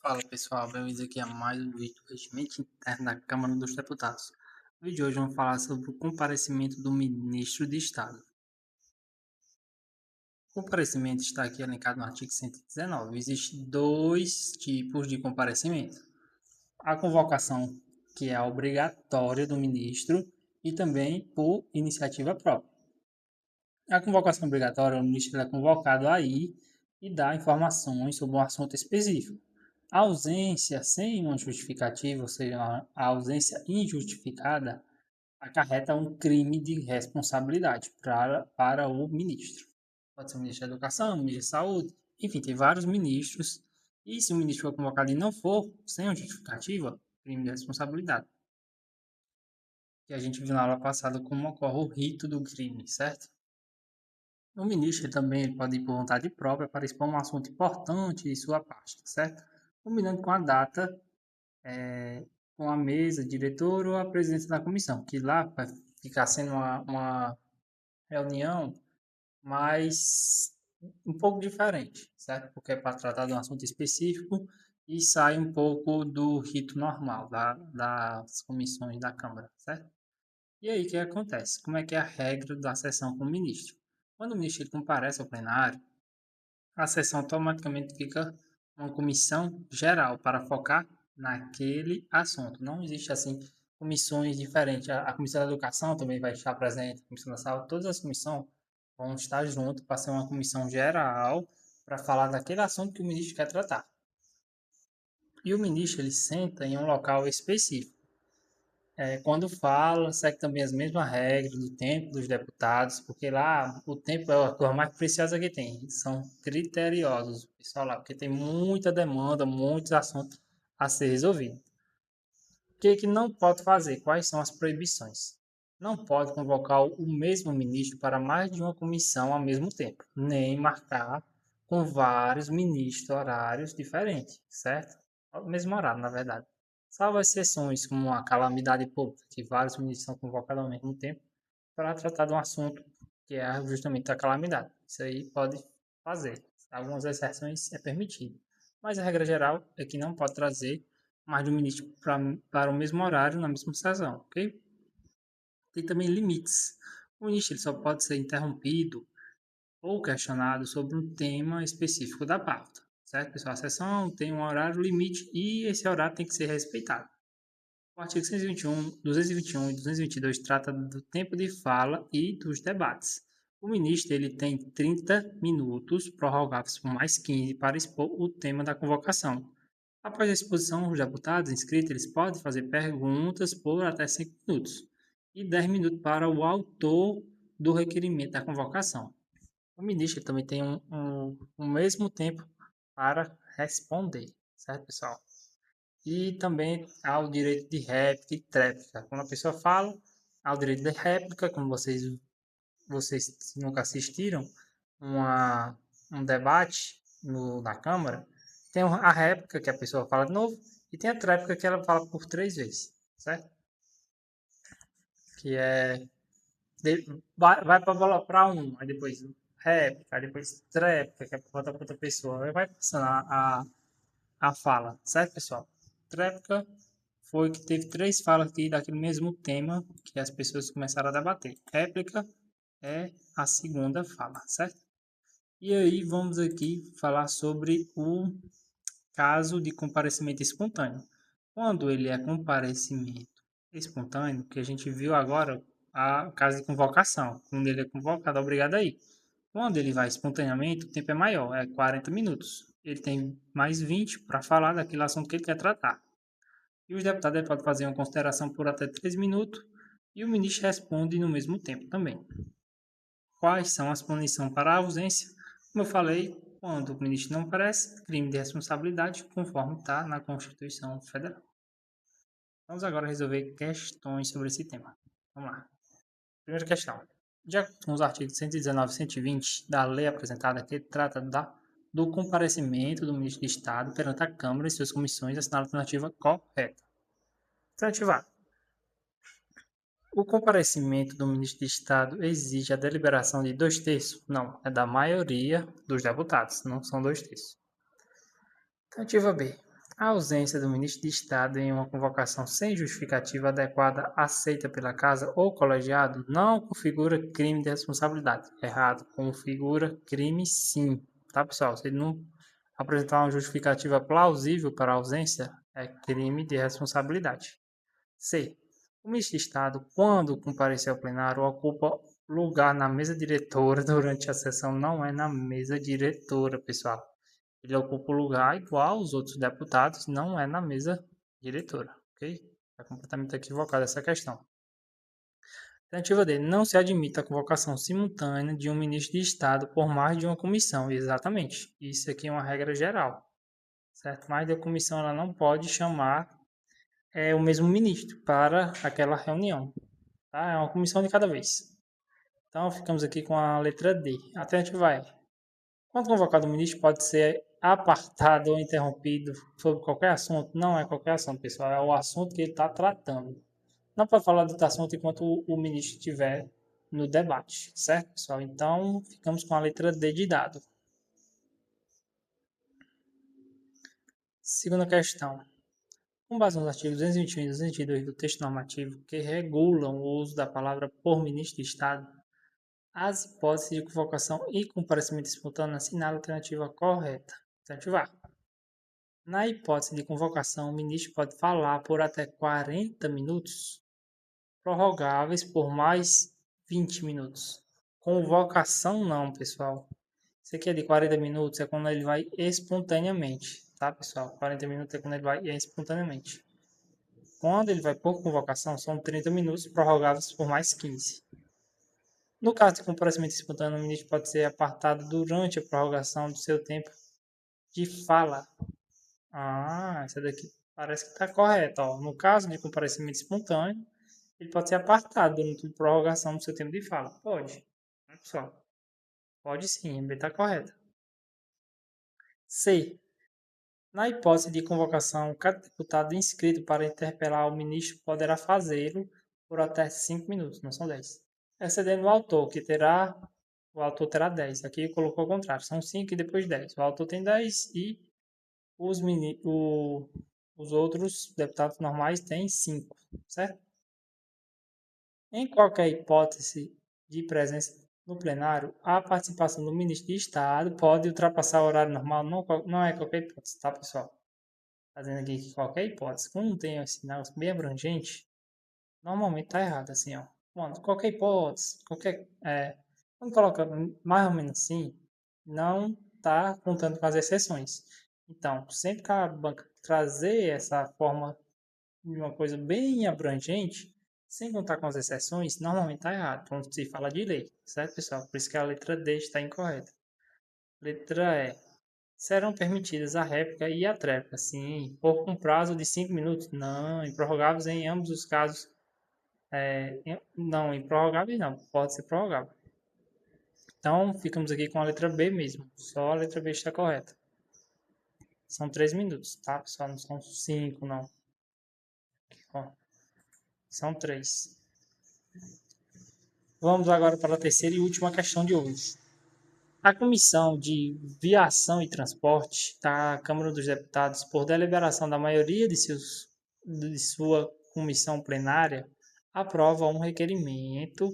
Fala pessoal, bem-vindos aqui a mais um vídeo do Regimento Interno da Câmara dos Deputados. No vídeo de hoje vamos falar sobre o comparecimento do Ministro de Estado. O comparecimento está aqui elencado no artigo 119. Existem dois tipos de comparecimento. A convocação, que é obrigatória do ministro, e também por iniciativa própria. A convocação obrigatória, o ministro é convocado aí e dá informações sobre um assunto específico. A ausência sem uma justificativa, ou seja, a ausência injustificada, acarreta um crime de responsabilidade para o ministro. Pode ser o ministro da Educação, o ministro da Saúde, enfim, tem vários ministros. E se o ministro for convocado e não for, sem uma justificativa, crime de responsabilidade. Que a gente viu na aula passada como ocorre o rito do crime, certo? O ministro também pode ir por vontade própria para expor um assunto importante de sua parte, certo? Combinando com a data, com a mesa, diretor ou a presidência da comissão, que lá vai ficar sendo uma reunião mais um pouco diferente, certo? Porque é para tratar de um assunto específico e sai um pouco do rito normal das comissões da Câmara, certo? E aí, o que acontece? Como é que é a regra da sessão com o ministro? Quando o ministro ele comparece ao plenário, a sessão automaticamente fica uma comissão geral para focar naquele assunto. Não existe assim comissões diferentes. A comissão da educação também vai estar presente, a comissão da saúde, todas as comissões vão estar juntas para ser uma comissão geral para falar daquele assunto que o ministro quer tratar. E o ministro ele senta em um local específico. Quando fala, segue também as mesmas regras do tempo dos deputados, porque lá o tempo é a coisa mais preciosa que tem. São criteriosos, pessoal, lá, porque tem muita demanda, muitos assuntos a ser resolvidos. O que não pode fazer? Quais são as proibições? Não pode convocar o mesmo ministro para mais de uma comissão ao mesmo tempo, nem marcar com vários ministros horários diferentes, certo? Ao mesmo horário, na verdade. Salvo exceções, como a calamidade pública, que vários ministros são convocados ao mesmo tempo para tratar de um assunto que é justamente a calamidade. Isso aí pode fazer. Algumas exceções é permitido. Mas a regra geral é que não pode trazer mais de um ministro para o mesmo horário na mesma sessão, ok? Tem também limites. O ministro ele só pode ser interrompido ou questionado sobre um tema específico da pauta, certo, pessoal? A sessão tem um horário limite e esse horário tem que ser respeitado. O artigo 121, 221 e 222 trata do tempo de fala e dos debates. O ministro ele tem 30 minutos, prorrogáveis por mais 15, para expor o tema da convocação. Após a exposição, os deputados inscritos eles podem fazer perguntas por até 5 minutos e 10 minutos para o autor do requerimento da convocação. O ministro também tem o mesmo tempo para responder, certo, pessoal? E também há o direito de réplica e tréplica. Quando a pessoa fala, há o direito de réplica, como vocês nunca assistiram um debate na Câmara, tem a réplica, que a pessoa fala de novo, e tem a tréplica, que ela fala por 3 vezes, certo? Que é... vai para um, aí depois réplica, aí depois tréplica, que é para outra pessoa. Aí vai passando a fala, certo, pessoal? Tréplica foi que teve 3 falas aqui daquele mesmo tema que as pessoas começaram a debater. Réplica é a segunda fala, certo? E aí vamos aqui falar sobre o caso de comparecimento espontâneo. Quando ele é comparecimento espontâneo, que a gente viu agora o caso de convocação, quando ele é convocado, obrigado aí. Quando ele vai espontaneamente, o tempo é maior, é 40 minutos. Ele tem mais 20 para falar daquele assunto que ele quer tratar. E os deputados podem fazer uma consideração por até 3 minutos e o ministro responde no mesmo tempo também. Quais são as punições para a ausência? Como eu falei, quando o ministro não aparece, crime de responsabilidade, conforme está na Constituição Federal. Vamos agora resolver questões sobre esse tema. Vamos lá. Primeira questão. De acordo com os artigos 119 e 120 da lei apresentada, que trata do comparecimento do ministro de Estado perante a Câmara e suas comissões, assinala a alternativa correta. Alternativa A. O comparecimento do ministro de Estado exige a deliberação de 2/3? Não, é da maioria dos deputados, não são 2/3. Alternativa B. A ausência do ministro de Estado em uma convocação sem justificativa adequada aceita pela Casa ou colegiado não configura crime de responsabilidade. Errado. Configura crime sim. Tá, pessoal? Se ele não apresentar uma justificativa plausível para a ausência, é crime de responsabilidade. C. O ministro de Estado, quando comparecer ao plenário, ocupa lugar na mesa diretora durante a sessão. Não é na mesa diretora, pessoal. Ele ocupa o lugar igual aos outros deputados, não é na mesa diretora, ok? É completamente equivocada essa questão. Alternativa D. Não se admite a convocação simultânea de um ministro de Estado por mais de uma comissão. Exatamente. Isso aqui é uma regra geral, certo? Mais de uma comissão ela não pode chamar o mesmo ministro para aquela reunião, tá? É uma comissão de cada vez. Então, ficamos aqui com a letra D. A alternativa é: quando convocado o ministro pode ser apartado ou interrompido sobre qualquer assunto. Não é qualquer assunto, pessoal. É o assunto que ele está tratando. Não pode falar do assunto enquanto o ministro estiver no debate, certo, pessoal? Então, ficamos com a letra D de dado. Segunda questão. Com base nos artigos 221 e 222 do texto normativo, que regulam o uso da palavra por ministro de Estado, as hipóteses de convocação e comparecimento espontâneo assinala a alternativa correta. Alternativa A. Na hipótese de convocação, o ministro pode falar por até 40 minutos, prorrogáveis por mais 20 minutos. Convocação não, pessoal. Isso aqui é de 40 minutos, é quando ele vai espontaneamente, tá, pessoal? 40 minutos é quando ele vai espontaneamente. Quando ele vai por convocação, são 30 minutos, prorrogáveis por mais 15. No caso de comparecimento espontâneo, o ministro pode ser apartado durante a prorrogação do seu tempo de fala. Essa daqui parece que está correta. Ó. No caso de comparecimento espontâneo, ele pode ser apartado durante a prorrogação do seu tempo de fala. Pode. Pessoal, pode sim, B está correta. C. Na hipótese de convocação, cada deputado inscrito para interpelar o ministro poderá fazê-lo por até 5 minutos, não são 10. Excedendo o autor, o autor terá 10. Aqui colocou ao contrário, são 5 e depois 10. O autor tem 10 e os outros deputados normais têm 5, certo? Em qualquer hipótese de presença no plenário, a participação do ministro de Estado pode ultrapassar o horário normal, não é qualquer hipótese, tá, pessoal? Fazendo aqui que qualquer hipótese, como tem esse negócio bem abrangente, normalmente tá errado, assim, ó. Quando qualquer hipótese, quando coloca mais ou menos assim, não tá contando com as exceções. Então, sempre que a banca trazer essa forma de uma coisa bem abrangente, sem contar com as exceções, normalmente está errado, quando se fala de lei, certo, pessoal? Por isso que a letra D está incorreta. Letra E. Serão permitidas a réplica e a tréplica, sim, por um prazo de 5 minutos? Não, improrrogáveis em ambos os casos. Não, improrrogáveis não, pode ser prorrogável. Então, ficamos aqui com a letra B mesmo, só a letra B está correta. São 3 minutos, tá, pessoal? Não são 5, não. Ó, são 3. Vamos agora para a terceira e última questão de hoje. A Comissão de Viação e Transporte da Câmara dos Deputados, por deliberação da maioria de sua comissão plenária, aprova um requerimento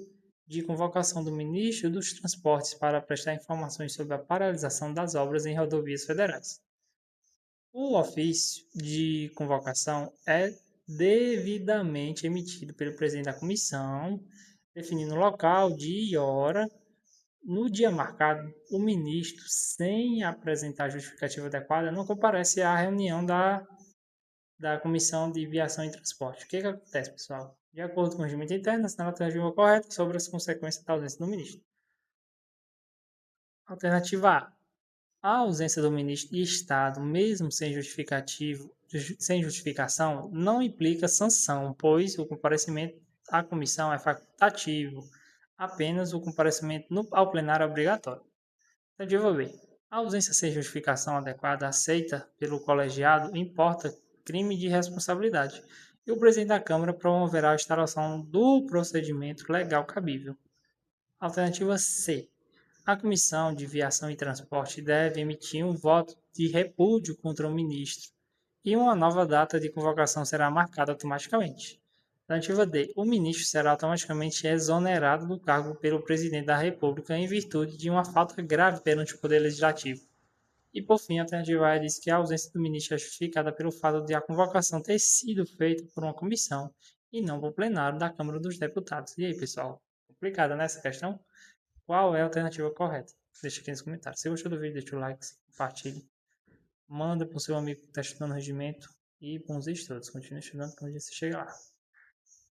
de convocação do Ministro dos Transportes para prestar informações sobre a paralisação das obras em rodovias federais. O ofício de convocação é devidamente emitido pelo presidente da comissão, definindo local, dia e hora. No dia marcado, o ministro, sem apresentar justificativa adequada, não comparece à reunião da Comissão de Viação e Transporte. O que acontece, pessoal? De acordo com o regimento interno, assinala a alternativa correta sobre as consequências da ausência do ministro. Alternativa A. A ausência do ministro de Estado, mesmo sem justificação, não implica sanção, pois o comparecimento à comissão é facultativo. Apenas o comparecimento ao plenário é obrigatório. Alternativa B. A ausência sem justificação adequada aceita pelo colegiado importa crime de responsabilidade e o presidente da Câmara promoverá a instauração do procedimento legal cabível. Alternativa C. A Comissão de Viação e Transporte deve emitir um voto de repúdio contra o ministro e uma nova data de convocação será marcada automaticamente. Alternativa D. O ministro será automaticamente exonerado do cargo pelo presidente da República em virtude de uma falta grave perante o Poder Legislativo. E, por fim, a alternativa A diz que a ausência do ministro é justificada pelo fato de a convocação ter sido feita por uma comissão e não por plenário da Câmara dos Deputados. E aí, pessoal? Complicada nessa questão? Qual é a alternativa correta? Deixa aqui nos comentários. Se gostou do vídeo, deixa o like, compartilhe, manda para o seu amigo que está estudando regimento e bons estudos. Continue estudando quando você chegar lá.